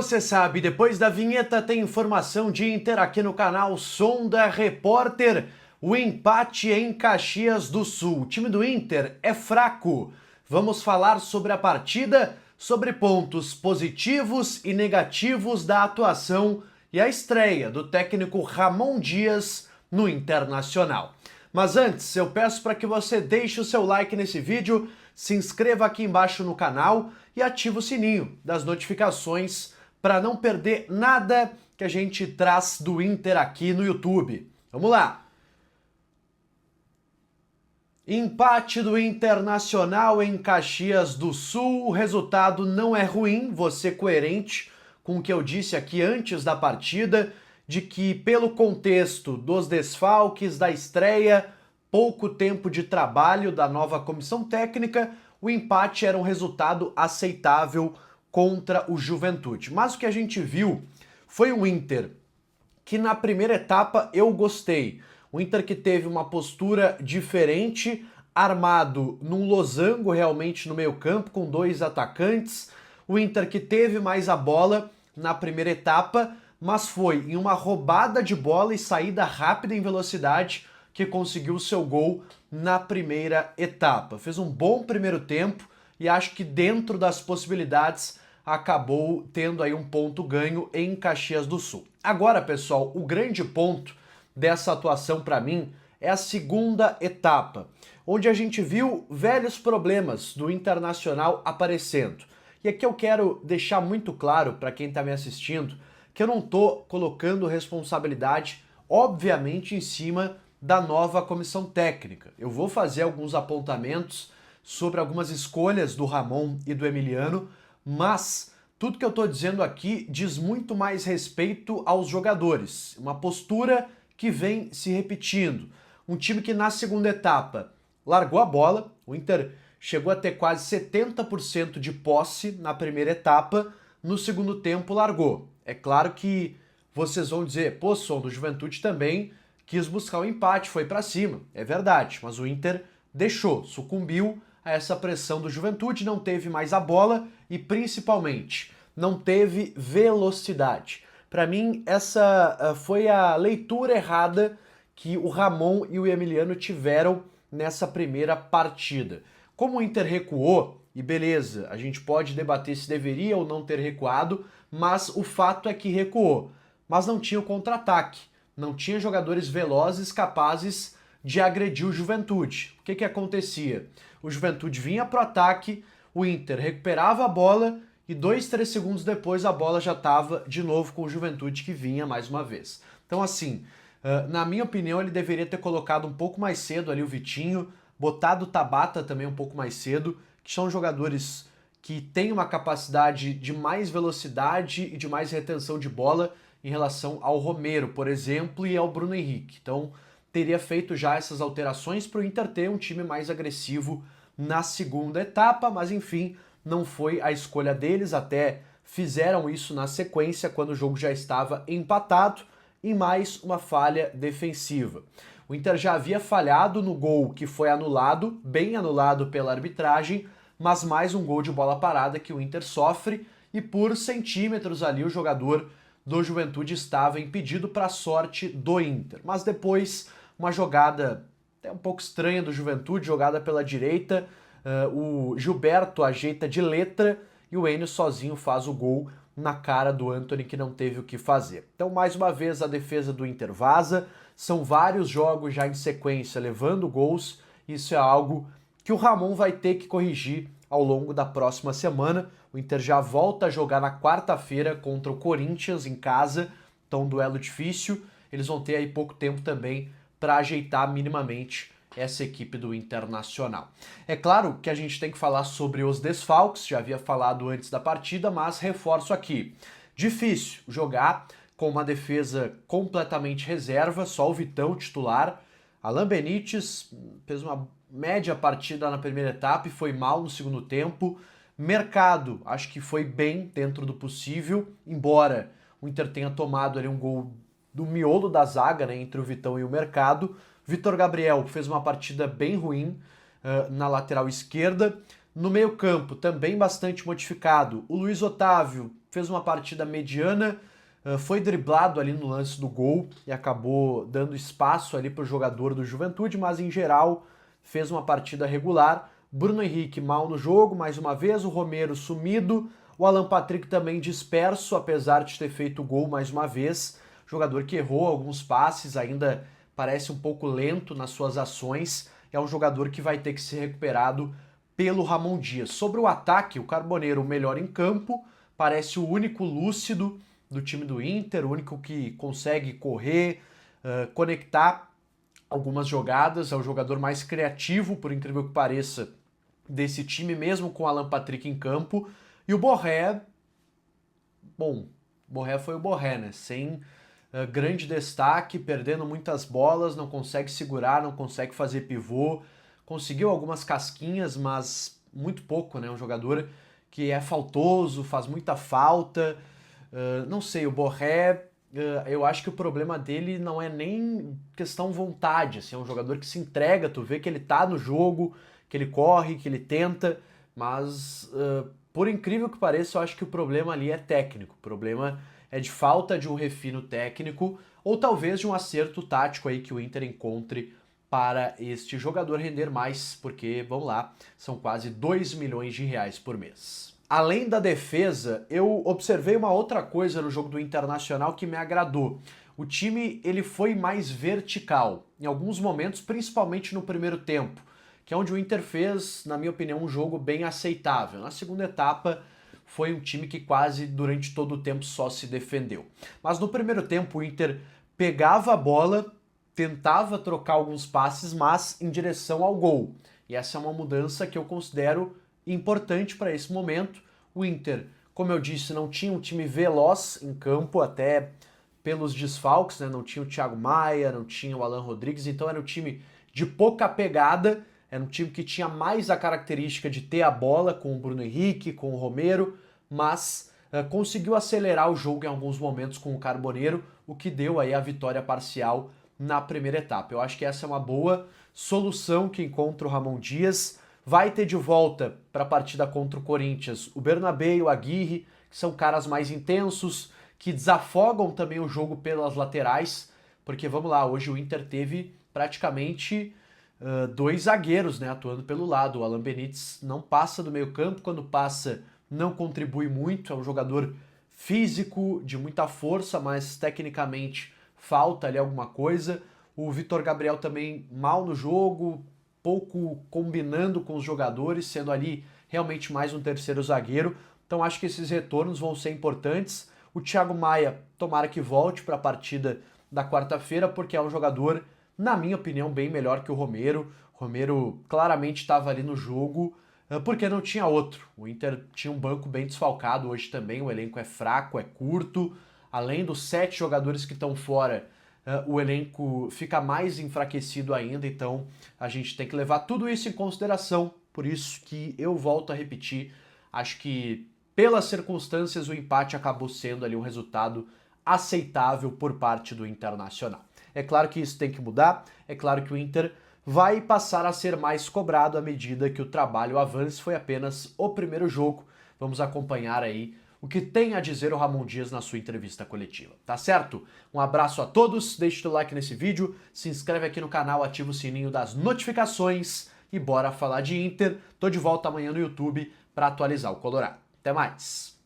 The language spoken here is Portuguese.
Você sabe, depois da vinheta tem informação de Inter aqui no canal Sonda Repórter. O empate em Caxias do Sul. O time do Inter é fraco. Vamos falar sobre a partida, sobre pontos positivos e negativos da atuação e a estreia do técnico Ramon Dias no Internacional. Mas antes, eu peço para que você deixe o seu like nesse vídeo, se inscreva aqui embaixo no canal e ative o sininho das notificações para não perder nada que a gente traz do Inter aqui no YouTube. Vamos lá! Empate do Internacional em Caxias do Sul. O resultado não é ruim, vou ser coerente com o que eu disse aqui antes da partida, de que pelo contexto dos desfalques, da estreia, pouco tempo de trabalho da nova comissão técnica, o empate era um resultado aceitável contra o Juventude. Mas o que a gente viu foi um Inter que na primeira etapa eu gostei. O Inter que teve uma postura diferente, armado num losango realmente no meio-campo, com dois atacantes. O Inter que teve mais a bola na primeira etapa, mas foi em uma roubada de bola e saída rápida em velocidade que conseguiu o seu gol na primeira etapa. Fez um bom primeiro tempo e acho que dentro das possibilidades acabou tendo aí um ponto ganho em Caxias do Sul. Agora, pessoal, o grande ponto dessa atuação para mim é a segunda etapa, onde a gente viu velhos problemas do Internacional aparecendo. E aqui eu quero deixar muito claro para quem está me assistindo que eu não estou colocando responsabilidade, obviamente, em cima da nova comissão técnica. Eu vou fazer alguns apontamentos sobre algumas escolhas do Ramon e do Emiliano, mas tudo que eu estou dizendo aqui diz muito mais respeito aos jogadores. Uma postura que vem se repetindo. Um time que na segunda etapa largou a bola, o Inter chegou a ter quase 70% de posse na primeira etapa, no segundo tempo largou. É claro que vocês vão dizer, pô, Som, do Juventude também quis buscar o empate, foi para cima. É verdade, mas o Inter deixou, sucumbiu a essa pressão do Juventude, não teve mais a bola e principalmente não teve velocidade. Para mim, essa foi a leitura errada que o Ramon e o Emiliano tiveram nessa primeira partida. Como o Inter recuou, e beleza, a gente pode debater se deveria ou não ter recuado, mas o fato é que recuou. Mas não tinha o contra-ataque, não tinha jogadores velozes capazes de agredir o Juventude. O que acontecia? O Juventude vinha pro ataque, o Inter recuperava a bola e 2, 3 segundos depois a bola já estava de novo com o Juventude que vinha mais uma vez. Então assim, na minha opinião ele deveria ter colocado um pouco mais cedo ali o Vitinho, botado o Tabata também um pouco mais cedo, que são jogadores que têm uma capacidade de mais velocidade e de mais retenção de bola em relação ao Romero, por exemplo, e ao Bruno Henrique. Então teria feito já essas alterações para o Inter ter um time mais agressivo na segunda etapa, mas enfim, não foi a escolha deles, até fizeram isso na sequência quando o jogo já estava empatado e mais uma falha defensiva. O Inter já havia falhado no gol que foi anulado, bem anulado pela arbitragem, mas mais um gol de bola parada que o Inter sofre e por centímetros ali o jogador do Juventude estava impedido para a sorte do Inter. Mas depois uma jogada até um pouco estranha do Juventude, jogada pela direita, o Gilberto ajeita de letra e o Enio sozinho faz o gol na cara do Antony, que não teve o que fazer. Então, mais uma vez, a defesa do Inter vaza. São vários jogos já em sequência levando gols. Isso é algo que o Ramon vai ter que corrigir ao longo da próxima semana. O Inter já volta a jogar na quarta-feira contra o Corinthians em casa. Então, um duelo difícil. Eles vão ter aí pouco tempo também para ajeitar minimamente essa equipe do Internacional. É claro que a gente tem que falar sobre os desfalques, já havia falado antes da partida, mas reforço aqui. Difícil jogar com uma defesa completamente reserva, só o Vitão titular. Alan Benítez fez uma média partida na primeira etapa e foi mal no segundo tempo. Mercado, acho que foi bem dentro do possível, embora o Inter tenha tomado ali um gol do miolo da zaga, né, entre o Vitão e o Mercado. Vitor Gabriel fez uma partida bem ruim na lateral esquerda. No meio-campo, também bastante modificado. O Luiz Otávio fez uma partida mediana, foi driblado ali no lance do gol e acabou dando espaço ali para o jogador do Juventude, mas em geral fez uma partida regular. Bruno Henrique mal no jogo, mais uma vez, o Romero sumido, o Alan Patrick também disperso, apesar de ter feito o gol mais uma vez. Jogador que errou alguns passes, ainda parece um pouco lento nas suas ações, é um jogador que vai ter que ser recuperado pelo Ramon Dias. Sobre o ataque, o Carboneiro o melhor em campo, parece o único lúcido do time do Inter, o único que consegue correr, conectar algumas jogadas, é o jogador mais criativo, por incrível que pareça, desse time, mesmo com o Alan Patrick em campo. E o Borré, bom, Borré foi o Borré, né? Sem grande destaque, perdendo muitas bolas, não consegue segurar, não consegue fazer pivô, conseguiu algumas casquinhas, mas muito pouco, né? Um jogador que é faltoso, faz muita falta. Não sei, o Borré, eu acho que o problema dele não é nem questão vontade, assim, é um jogador que se entrega, tu vê que ele tá no jogo, que ele corre, que ele tenta, mas por incrível que pareça, eu acho que o problema ali é técnico, o problema é de falta de um refino técnico ou talvez de um acerto tático aí que o Inter encontre para este jogador render mais, porque, vamos lá, são quase 2 milhões de reais por mês. Além da defesa, eu observei uma outra coisa no jogo do Internacional que me agradou. O time ele foi mais vertical, em alguns momentos, principalmente no primeiro tempo, que é onde o Inter fez, na minha opinião, um jogo bem aceitável. Na segunda etapa, foi um time que quase durante todo o tempo só se defendeu. Mas no primeiro tempo, o Inter pegava a bola, tentava trocar alguns passes, mas em direção ao gol. E essa é uma mudança que eu considero importante para esse momento. O Inter, como eu disse, não tinha um time veloz em campo, até pelos desfalques, né? Não tinha o Thiago Maia, não tinha o Alan Rodrigues, então era um time de pouca pegada, era um time que tinha mais a característica de ter a bola com o Bruno Henrique, com o Romero, mas conseguiu acelerar o jogo em alguns momentos com o Carboneiro, o que deu aí a vitória parcial na primeira etapa. Eu acho que essa é uma boa solução que encontra o Ramon Dias. Vai ter de volta para a partida contra o Corinthians o Bernabé e o Aguirre, que são caras mais intensos, que desafogam também o jogo pelas laterais, porque vamos lá, hoje o Inter teve praticamente dois zagueiros, né, atuando pelo lado. O Alan Benítez não passa do meio campo, quando passa não contribui muito, é um jogador físico, de muita força, mas tecnicamente falta ali alguma coisa. O Vitor Gabriel também mal no jogo, pouco combinando com os jogadores, sendo ali realmente mais um terceiro zagueiro. Então acho que esses retornos vão ser importantes. O Thiago Maia, tomara que volte para a partida da quarta-feira, porque é um jogador, na minha opinião, bem melhor que o Romero. O Romero claramente estava ali no jogo, porque não tinha outro. O Inter tinha um banco bem desfalcado hoje também, o elenco é fraco, é curto. Além dos 7 jogadores que estão fora, o elenco fica mais enfraquecido ainda, então a gente tem que levar tudo isso em consideração. Por isso que eu volto a repetir, acho que pelas circunstâncias o empate acabou sendo ali um resultado aceitável por parte do Internacional. É claro que isso tem que mudar, é claro que o Inter vai passar a ser mais cobrado à medida que o trabalho avance. Foi apenas o primeiro jogo, vamos acompanhar aí o que tem a dizer o Ramon Dias na sua entrevista coletiva, tá certo? Um abraço a todos, deixe o like nesse vídeo, se inscreve aqui no canal, ativa o sininho das notificações e bora falar de Inter. Tô de volta amanhã no YouTube para atualizar o Colorado. Até mais!